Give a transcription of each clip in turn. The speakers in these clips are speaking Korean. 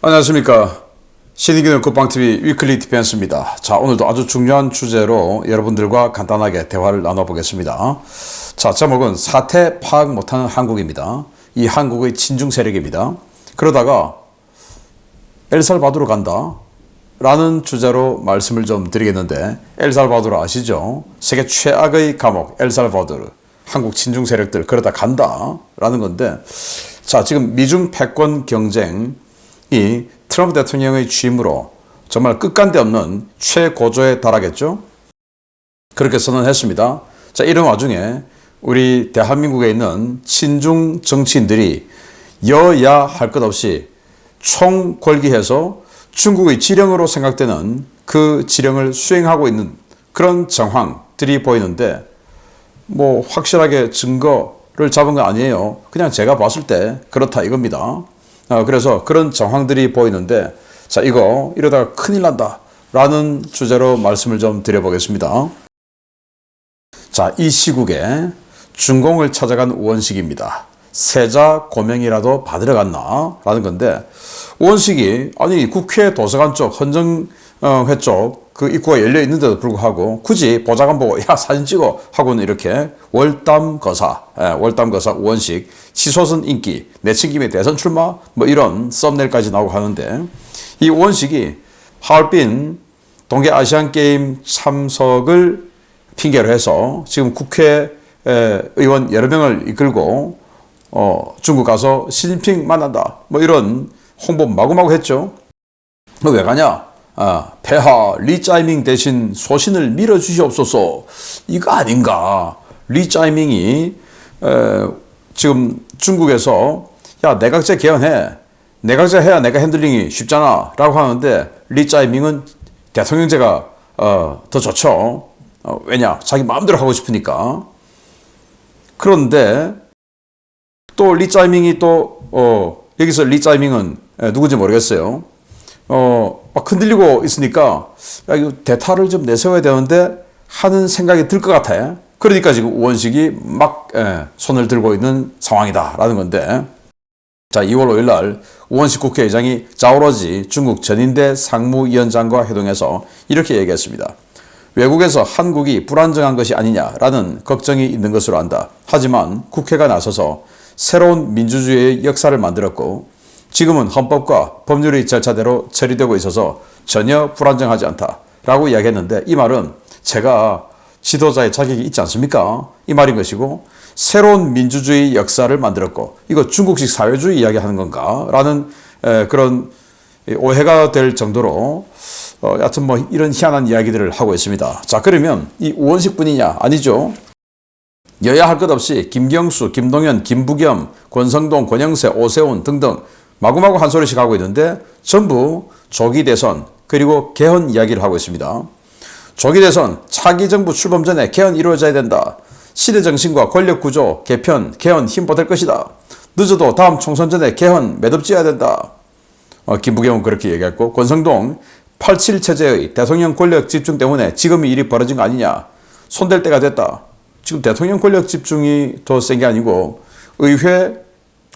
안녕하십니까. 신의균의 국방TV 위클리 디펜스입니다. 자, 오늘도 아주 중요한 주제로 여러분들과 간단하게 대화를 나눠보겠습니다. 자, 제목은 사태 파악 못하는 한국입니다. 이 한국의 친중 세력입니다. 그러다가 엘살바도르 간다 라는 주제로 말씀을 좀 드리겠는데, 엘살바도르 아시죠? 세계 최악의 감옥 엘살바도르, 한국 친중 세력들 그러다 간다 라는 건데, 자, 지금 미중 패권 경쟁 이 트럼프 대통령의 취임으로 정말 끝간데 없는 최고조에 달하겠죠? 그렇게 선언했습니다. 자, 이런 와중에 우리 대한민국에 있는 친중 정치인들이 여야 할 것 없이 총궐기해서 중국의 지령으로 생각되는 그 지령을 수행하고 있는 그런 정황들이 보이는데, 뭐 확실하게 증거를 잡은 거 아니에요. 그냥 제가 봤을 때 그렇다 이겁니다. 그래서 그런 정황들이 보이는데, 자, 이거 이러다가 큰일 난다 라는 주제로 말씀을 좀 드려보겠습니다. 자, 이 시국에 중공을 찾아간 우원식입니다. 세자 고명이라도 받으러 갔나 라는 건데, 우원식이 아니 국회 도서관 쪽 헌정회 쪽 그 입구가 열려 있는데도 불구하고 굳이 보좌관 보고 야 사진 찍어 하고는 이렇게 월담거사 우원식 치솟은 인기 내친김에 대선 출마 뭐 이런 썸네일까지 나오고 하는데, 이 우원식이 하얼빈 동계아시안게임 참석을 핑계로 해서 지금 국회 의원 여러 명을 이끌고 중국 가서 시진핑 만난다 뭐 이런 홍보 마구마구 했죠. 왜 가냐? 폐하 리짜이밍 대신 소신을 밀어주시옵소서, 이거 아닌가. 리짜이밍이 지금 중국에서 야 내각제 개헌해, 내각제 해야 내가 핸들링이 쉽잖아 라고 하는데, 리짜이밍은 대통령제가 더 좋죠. 왜냐? 자기 마음대로 하고 싶으니까. 그런데 또 리짜이밍이 또 여기서 리짜이밍은 누군지 모르겠어요. 막 흔들리고 있으니까 야, 이거 대타를 좀 내세워야 되는데 하는 생각이 들 것 같아. 그러니까 지금 우원식이 막 손을 들고 있는 상황이다라는 건데, 자, 2월 5일 날 우원식 국회의장이 자오러지 중국 전인대 상무위원장과 회동해서 이렇게 얘기했습니다. 외국에서 한국이 불안정한 것이 아니냐라는 걱정이 있는 것으로 안다. 하지만 국회가 나서서 새로운 민주주의의 역사를 만들었고 지금은 헌법과 법률의 절차대로 처리되고 있어서 전혀 불안정하지 않다라고 이야기했는데, 이 말은 제가 지도자의 자격이 있지 않습니까? 이 말인 것이고, 새로운 민주주의 역사를 만들었고 이거 중국식 사회주의 이야기하는 건가? 라는 그런 오해가 될 정도로 여하튼 뭐 이런 희한한 이야기들을 하고 있습니다. 자, 그러면 이 우원식 뿐이냐? 아니죠. 여야 할 것 없이 김경수, 김동연, 김부겸, 권성동, 권영세, 오세훈 등등 마구마구 한 소리씩 하고 있는데, 전부 조기 대선 그리고 개헌 이야기를 하고 있습니다. 조기 대선, 차기 정부 출범 전에 개헌 이루어져야 된다. 시대 정신과 권력 구조 개편, 개헌 힘보탤 것이다. 늦어도 다음 총선 전에 개헌 매듭지어야 된다. 김부겸은 그렇게 얘기했고, 권성동 87 체제의 대통령 권력 집중 때문에 지금 이 일이 벌어진 거 아니냐. 손댈 때가 됐다. 지금 대통령 권력 집중이 더 센 게 아니고 의회,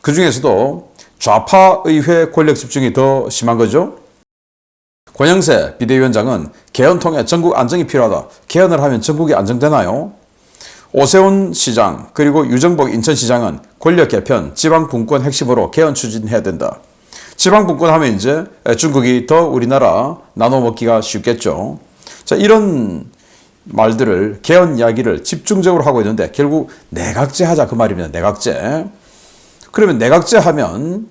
그 중에서도 좌파 의회 권력 집중이 더 심한 거죠. 권영세 비대위원장은 개헌 통해 전국 안정이 필요하다. 개헌을 하면 전국이 안정되나요? 오세훈 시장 그리고 유정복 인천시장은 권력 개편, 지방분권 핵심으로 개헌 추진해야 된다. 지방분권 하면 이제 중국이 더 우리나라 나눠먹기가 쉽겠죠. 자, 이런 말들을, 개헌 이야기를 집중적으로 하고 있는데 결국 내각제 하자 그 말입니다. 내각제. 그러면 내각제 하면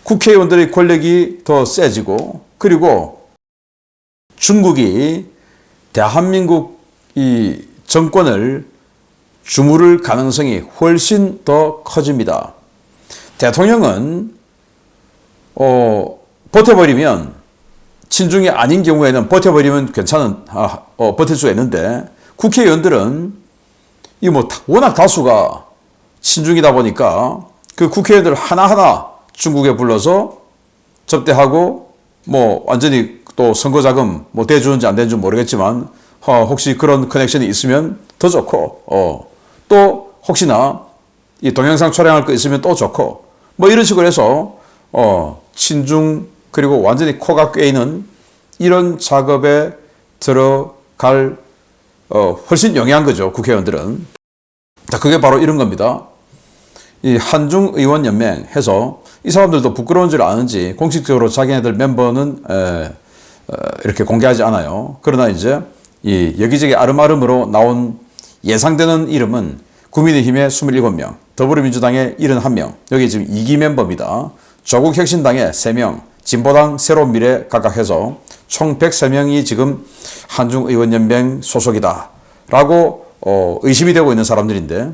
국회의원들의 권력이 더 세지고, 그리고 중국이 대한민국 이 정권을 주무를 가능성이 훨씬 더 커집니다. 대통령은 버텨버리면, 친중이 아닌 경우에는 버텨버리면 괜찮은 버틸 수가 있는데, 국회의원들은 이 뭐 워낙 다수가 친중이다 보니까 그 국회의원들 하나하나 중국에 불러서 접대하고 뭐 완전히 또 선거자금 뭐 대주는지 안 되는지 모르겠지만 혹시 그런 커넥션이 있으면 더 좋고 또 혹시나 이 동영상 촬영할 거 있으면 또 좋고 뭐 이런 식으로 해서 친중 그리고 완전히 코가 꿰이는 이런 작업에 들어갈 훨씬 용이한 거죠. 국회의원들은. 자, 그게 바로 이런 겁니다. 이 한중의원연맹 해서 이 사람들도 부끄러운 줄 아는지 공식적으로 자기네들 멤버는 이렇게 공개하지 않아요. 그러나 이제 이 여기저기 아름아름으로 나온 예상되는 이름은 국민의힘의 27명, 더불어민주당의 71명, 여기 지금 2기 멤버입니다. 조국혁신당의 3명, 진보당 새로운 미래 각각 해서 총 103명이 지금 한중의원연맹 소속이다 라고 의심이 되고 있는 사람들인데,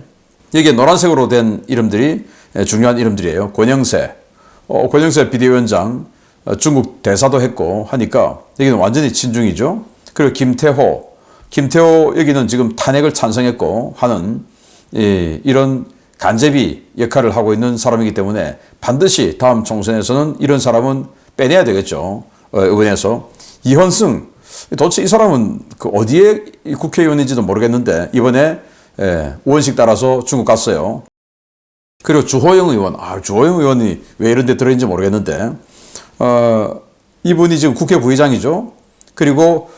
여기에 노란색으로 된 이름들이 중요한 이름들이에요. 권영세, 권영세 비대위원장 중국 대사도 했고 하니까 여기는 완전히 친중이죠. 그리고 김태호 여기는 지금 탄핵을 찬성했고 하는 이런 간제비 역할을 하고 있는 사람이기 때문에 반드시 다음 총선에서는 이런 사람은 빼내야 되겠죠. 의원에서. 이현승, 도대체 이 사람은 그 어디에 국회의원인지도 모르겠는데 이번에 우원식 따라서 중국 갔어요. 그리고 주호영 의원, 주호영 의원이 왜 이런 데 들어있는지 모르겠는데 이분이 지금 국회 부의장이죠. 그리고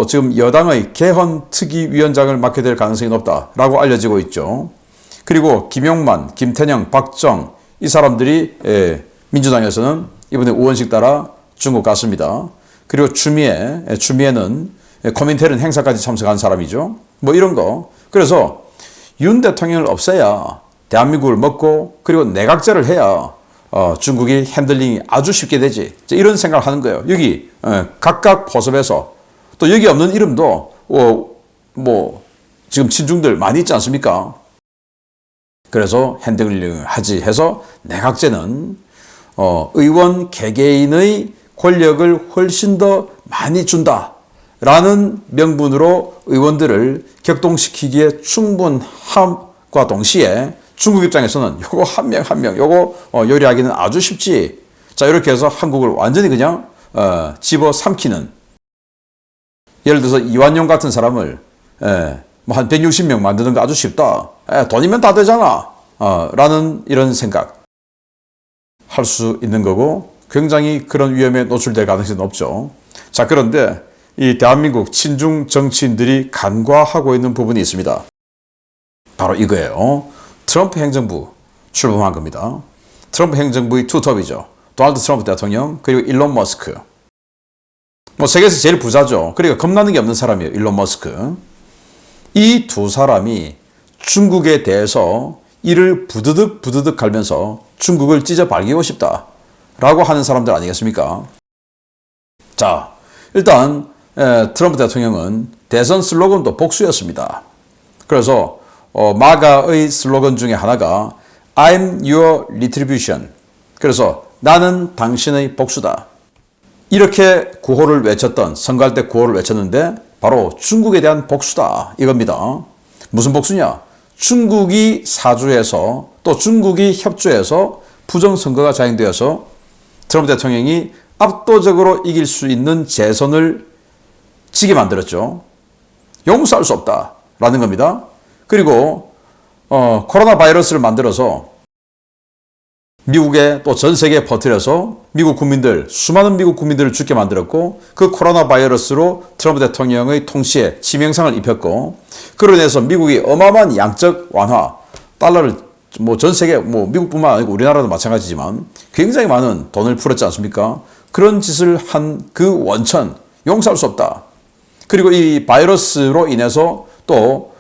지금 여당의 개헌특위위원장을 맡게 될 가능성이 높다라고 알려지고 있죠. 그리고 김용만, 김태녕, 박정 이 사람들이 민주당에서는 이번에 우원식 따라 중국 갔습니다. 그리고 추미애는 코민텔은 행사까지 참석한 사람이죠. 뭐 이런 거. 그래서 윤 대통령을 없애야 대한민국을 먹고 그리고 내각제를 해야 중국이 핸들링이 아주 쉽게 되지. 이런 생각을 하는 거예요. 여기 각각 포섭해서 또 여기 없는 이름도 뭐 지금 친중들 많이 있지 않습니까? 그래서 핸들링을 하지 해서 내각제는 의원 개개인의 권력을 훨씬 더 많이 준다라는 명분으로 의원들을 격동시키기에 충분함과 동시에 중국 입장에서는 요거 한 명 한 명 요거 요리하기는 아주 쉽지. 자, 이렇게 해서 한국을 완전히 그냥 집어삼키는, 예를 들어서 이완용 같은 사람을 뭐 한 160명 만드는 거 아주 쉽다. 돈이면 다 되잖아. 라는 이런 생각 할 수 있는 거고 굉장히 그런 위험에 노출될 가능성이 높죠. 자, 그런데 이 대한민국 친중 정치인들이 간과하고 있는 부분이 있습니다. 바로 이거예요. 트럼프 행정부 출범한 겁니다. 트럼프 행정부의 투톱이죠. 도널드 트럼프 대통령 그리고 일론 머스크. 뭐 세계에서 제일 부자죠. 그러니까 겁나는 게 없는 사람이에요. 일론 머스크. 이 두 사람이 중국에 대해서 이를 부드득 갈면서 중국을 찢어 발기고 싶다라고 하는 사람들 아니겠습니까? 자, 일단 트럼프 대통령은 대선 슬로건도 복수였습니다. 그래서 마가의 슬로건 중에 하나가 I'm your retribution. 그래서 나는 당신의 복수다. 이렇게 구호를 외쳤던, 선거할 때 구호를 외쳤는데 바로 중국에 대한 복수다 이겁니다. 무슨 복수냐? 중국이 사주해서 또 중국이 협조해서 부정선거가 자행되어서 트럼프 대통령이 압도적으로 이길 수 있는 재선을 지게 만들었죠. 용서할 수 없다라는 겁니다. 그리고 코로나 바이러스를 만들어서 미국에 또 전 세계에 퍼뜨려서 미국 국민들, 수많은 미국 국민들을 죽게 만들었고 그 코로나 바이러스로 트럼프 대통령의 통치에 치명상을 입혔고 그로 인해서 미국이 어마어마한 양적 완화, 달러를 뭐 전 세계 뭐 미국뿐만 아니고 우리나라도 마찬가지지만 굉장히 많은 돈을 풀었지 않습니까? 그런 짓을 한 그 원천 용서할 수 없다. 그리고 이 바이러스로 인해서 또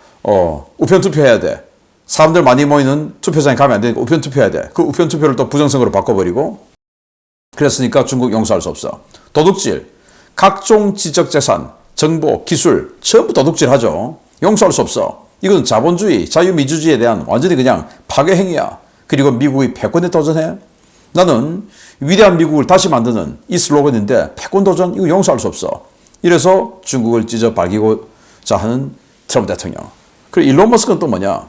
우편 투표해야 돼. 사람들 많이 모이는 투표장에 가면 안 되니까 우편 투표해야 돼. 그 우편 투표를 또 부정선거로 바꿔버리고 그랬으니까 중국 용서할 수 없어. 도둑질, 각종 지적재산, 정보, 기술 전부 도둑질 하죠. 용서할 수 없어. 이건 자본주의, 자유민주주의에 대한 완전히 그냥 파괴 행위야. 그리고 미국이 패권에 도전해. 나는 위대한 미국을 다시 만드는 이 슬로건인데 패권 도전 이거 용서할 수 없어. 이래서 중국을 찢어 발기고자 하는 트럼프 대통령. 그리고 일론 머스크는 또 뭐냐?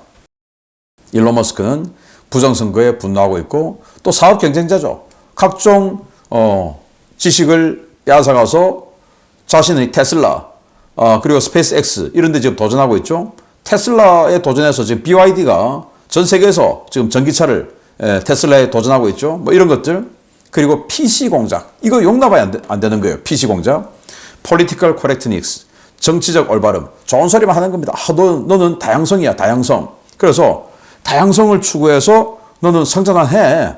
일론 머스크는 부정선거에 분노하고 있고 또 사업 경쟁자죠. 각종 지식을 빼앗아가서 자신의 테슬라 그리고 스페이스X 이런 데 지금 도전하고 있죠. 테슬라에 도전해서 지금 BYD가 전 세계에서 지금 전기차를 테슬라에 도전하고 있죠. 뭐 이런 것들. 그리고 PC 공작. 이거 용납이 안 되는 거예요. PC 공작. Political correctness. 정치적 올바름. 좋은 소리만 하는 겁니다. 너는 다양성이야, 다양성. 그래서 다양성을 추구해서 너는 성장만 해.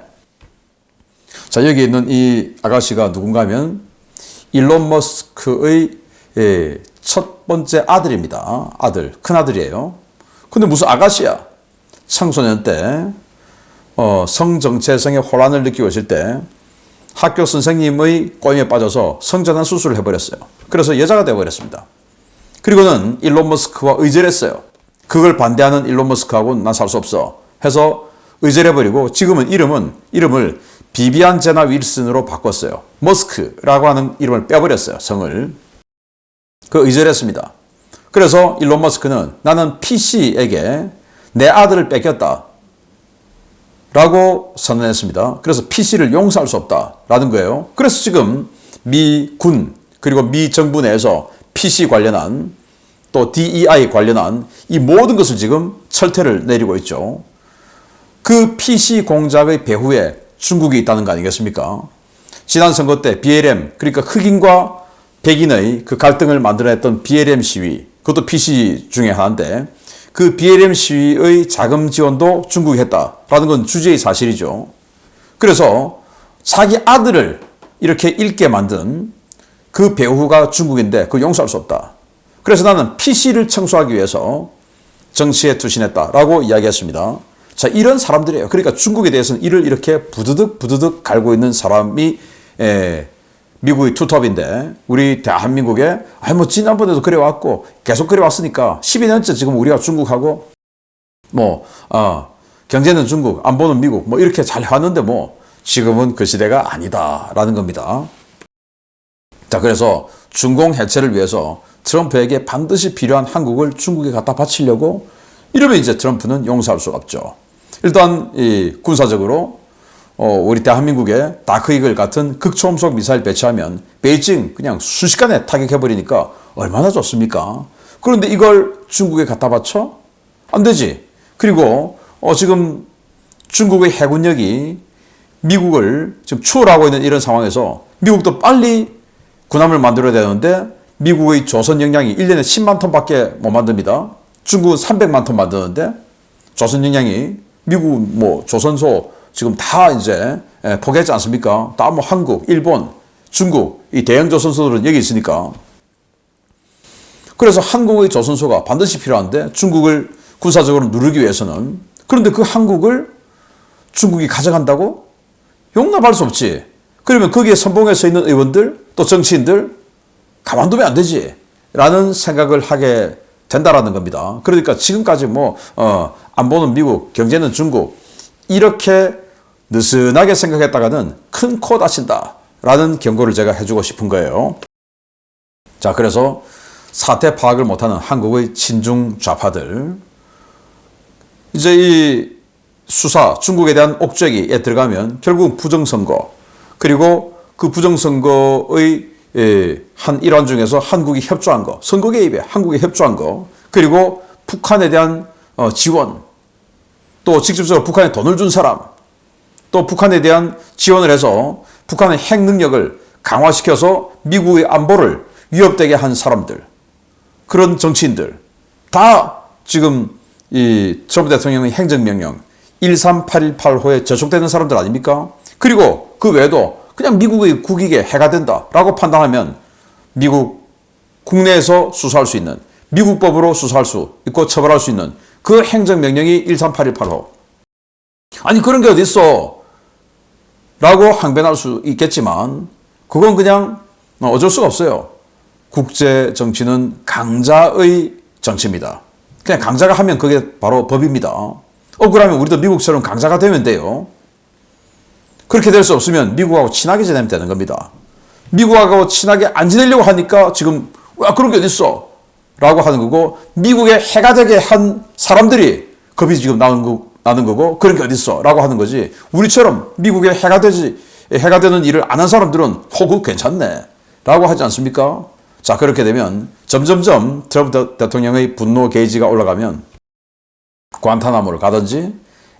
자, 여기 있는 이 아가씨가 누군가 하면 일론 머스크의 첫 번째 아들입니다. 아들, 큰아들이에요. 근데 무슨 아가씨야. 청소년 때 성정체성의 혼란을 느끼고 있을 때 학교 선생님의 꼬임에 빠져서 성전환 수술을 해버렸어요. 그래서 여자가 되어버렸습니다. 그리고는 일론 머스크와 의절했어요. 그걸 반대하는 일론 머스크하고는 난 살 수 없어 해서 의절해버리고 지금은 이름을 비비안 제나 윌슨으로 바꿨어요. 머스크라고 하는 이름을 빼버렸어요. 성을. 그 의절했습니다. 그래서 일론 머스크는 나는 PC에게 내 아들을 뺏겼다 라고 선언했습니다. 그래서 PC를 용서할 수 없다라는 거예요. 그래서 지금 미군 그리고 미 정부 내에서 PC 관련한 또 DEI 관련한 이 모든 것을 지금 철퇴를 내리고 있죠. 그 PC 공작의 배후에 중국이 있다는 거 아니겠습니까? 지난 선거 때 BLM, 그러니까 흑인과 백인의 그 갈등을 만들어냈던 BLM 시위, 그것도 PC 중에 하나인데 그 BLM 시위의 자금 지원도 중국이 했다라는 건 주제의 사실이죠. 그래서 자기 아들을 이렇게 잃게 만든 그 배후가 중국인데 그걸 용서할 수 없다. 그래서 나는 PC를 청소하기 위해서 정치에 투신했다라고 이야기했습니다. 자, 이런 사람들이에요. 그러니까 중국에 대해서는 이를 이렇게 부드득 갈고 있는 사람이 미국의 투톱인데 우리 대한민국에 지난번에도 그래왔고 계속 그래왔으니까 12년째 지금 우리가 중국하고 경제는 중국, 안보는 미국 이렇게 잘 해왔는데 지금은 그 시대가 아니다라는 겁니다. 자, 그래서 중공 해체를 위해서 트럼프에게 반드시 필요한 한국을 중국에 갖다 바치려고 이러면 이제 트럼프는 용서할 수 없죠. 일단 이 군사적으로 우리 대한민국에 다크이글 같은 극초음속 미사일 배치하면 베이징 그냥 순식간에 타격해버리니까 얼마나 좋습니까? 그런데 이걸 중국에 갖다 바쳐? 안 되지. 그리고 지금 중국의 해군력이 미국을 지금 추월하고 있는 이런 상황에서 미국도 빨리 군함을 만들어야 되는데 미국의 조선 역량이 1년에 10만 톤밖에 못 만듭니다. 중국은 300만 톤 만드는데 조선 역량이 미국 조선소 지금 다 이제 포기했지 않습니까? 다 한국, 일본, 중국 이 대형 조선소들은 여기 있으니까. 그래서 한국의 조선소가 반드시 필요한데 중국을 군사적으로 누르기 위해서는 그런데 그 한국을 중국이 가져간다고? 용납할 수 없지. 그러면 거기에 선봉에 서 있는 의원들 또 정치인들 가만두면 안 되지 라는 생각을 하게 된다라는 겁니다. 그러니까 지금까지 안보는 미국, 경제는 중국 이렇게 느슨하게 생각했다가는 큰 코 다친다 라는 경고를 제가 해주고 싶은 거예요. 자, 그래서 사태 파악을 못하는 한국의 친중 좌파들 이제 이 수사, 중국에 대한 옥죄기에 들어가면 결국 부정선거 그리고 그 부정선거의 한 일환 중에서 한국이 협조한 거, 선거 개입에 한국이 협조한 거, 그리고 북한에 대한 지원, 또 직접적으로 북한에 돈을 준 사람, 또 북한에 대한 지원을 해서 북한의 핵 능력을 강화시켜서 미국의 안보를 위협되게 한 사람들, 그런 정치인들, 다 지금 이 트럼프 대통령의 행정명령 13818호에 저촉되는 사람들 아닙니까? 그리고 그 외에도 그냥 미국의 국익에 해가 된다라고 판단하면 미국 국내에서 수사할 수 있는 미국 법으로 수사할 수 있고 처벌할 수 있는 그 행정명령이 13818호. 아니 그런 게 어디 있어? 라고 항변할 수 있겠지만 그건 그냥 어쩔 수가 없어요. 국제 정치는 강자의 정치입니다. 그냥 강자가 하면 그게 바로 법입니다. 억울하면 우리도 미국처럼 강자가 되면 돼요. 그렇게 될 수 없으면 미국하고 친하게 지내면 되는 겁니다. 미국하고 친하게 안 지내려고 하니까 지금 그런 게 어딨어? 라고 하는 거고 미국에 해가 되게 한 사람들이 겁이 지금 나는 거고 그런 게 어딨어? 라고 하는 거지. 우리처럼 미국에 해가 되는 일을 안 한 사람들은 그거 괜찮네. 라고 하지 않습니까? 자, 그렇게 되면 점점점 트럼프 대통령의 분노 게이지가 올라가면 관타나모를 가든지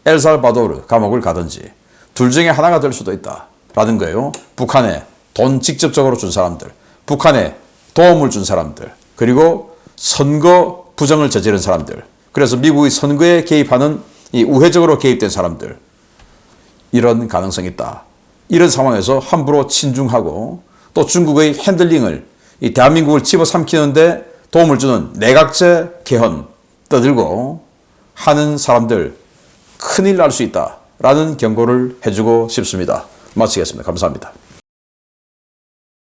엘살바도르 감옥을 가든지 둘 중에 하나가 될 수도 있다. 라는 거예요. 북한에 돈 직접적으로 준 사람들, 북한에 도움을 준 사람들, 그리고 선거 부정을 저지른 사람들, 그래서 미국의 선거에 개입하는 이 우회적으로 개입된 사람들, 이런 가능성이 있다. 이런 상황에서 함부로 친중하고 또 중국의 핸들링을 이 대한민국을 집어삼키는데 도움을 주는 내각제 개헌 떠들고 하는 사람들 큰일 날 수 있다라는 경고를 해주고 싶습니다. 마치겠습니다. 감사합니다.